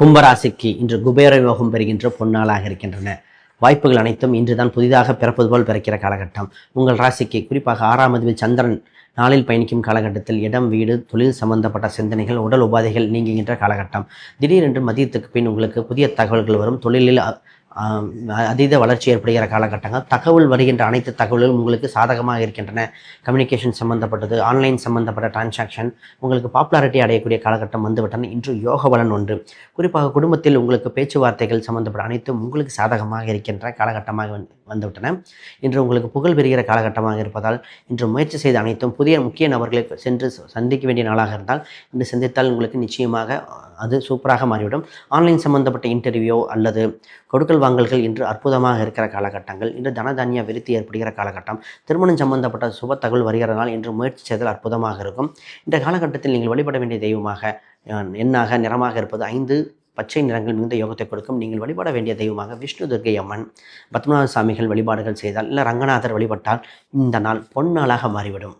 கும்பராசிக்கு இன்று குபேர யோகம் பெறுகின்ற பொன்னாளாக இருக்கின்றன. வாய்ப்புகள் அனைத்தும் இன்றுதான் புதிதாக பிறப்பது போல் பிறக்கிற காலகட்டம். உங்கள் ராசிக்கு குறிப்பாக 6ஆம் அதிபதி சந்திரன் நாளில் பயணிக்கும் காலகட்டத்தில் இடம், வீடு, தொழில் சம்பந்தப்பட்ட சிந்தனைகள், உடல் உபாதைகள் நீங்குகின்ற காலகட்டம். திடீரென்று மதியத்துக்கு பின் உங்களுக்கு புதிய தகவல்கள் வரும். தொழிலில் அதீத வளர்ச்சி ஏற்படுகிற காலகட்டங்கள். தகவல் வருகின்ற அனைத்து தகவல்களும் உங்களுக்கு சாதகமாக இருக்கின்றன. கம்யூனிகேஷன் சம்பந்தப்பட்டது, ஆன்லைன் சம்பந்தப்பட்ட டிரான்சாக்ஷன் உங்களுக்கு பாப்புலாரிட்டி அடையக்கூடிய காலகட்டம் வந்துவிட்டன. இன்று யோக பலன் ஒன்று. குறிப்பாக குடும்பத்தில் உங்களுக்கு பேச்சுவார்த்தைகள் சம்பந்தப்பட்ட அனைத்தும் உங்களுக்கு சாதகமாக இருக்கின்ற காலகட்டமாக வந்துவிட்டன. இன்று உங்களுக்கு புகழ் பெறுகிற காலகட்டமாக இருப்பதால் இன்று முயற்சி செய்த அனைத்தும் புதிய முக்கிய நபர்களை சென்று சந்திக்க வேண்டிய நாளாக இருந்தால் இன்று சந்தித்தால் உங்களுக்கு நிச்சயமாக அது சூப்பராக மாறிவிடும். ஆன்லைன் சம்பந்தப்பட்ட இன்டர்வியூ அல்லது கொடுக்கல் வாங்கல்கள் இன்று அற்புதமாக இருக்கிற காலகட்டங்கள். இன்று தனதானிய விருத்தி ஏற்படுகிற காலகட்டம். திருமணம் சம்பந்தப்பட்ட சுப தகவல் வருகிறதால் இன்று முயற்சி செய்தல் அற்புதமாக இருக்கும். இந்த காலகட்டத்தில் நீங்கள் வழிபட வேண்டிய தெய்வமாக எண்ணாக நிறமாக இருப்பது 5 பச்சை நிறங்கள் மிகுந்த யோகத்தை கொடுக்கும். நீங்கள் வழிபட வேண்டிய தெய்வமாக விஷ்ணு துர்க்கை அம்மன், பத்மநாப சாமிகள் வழிபாடுகள் செய்தால் இல்லை ரங்கநாதர் வழிபட்டால் இந்த நாள் பொன்னாளாக மாறிவிடும்.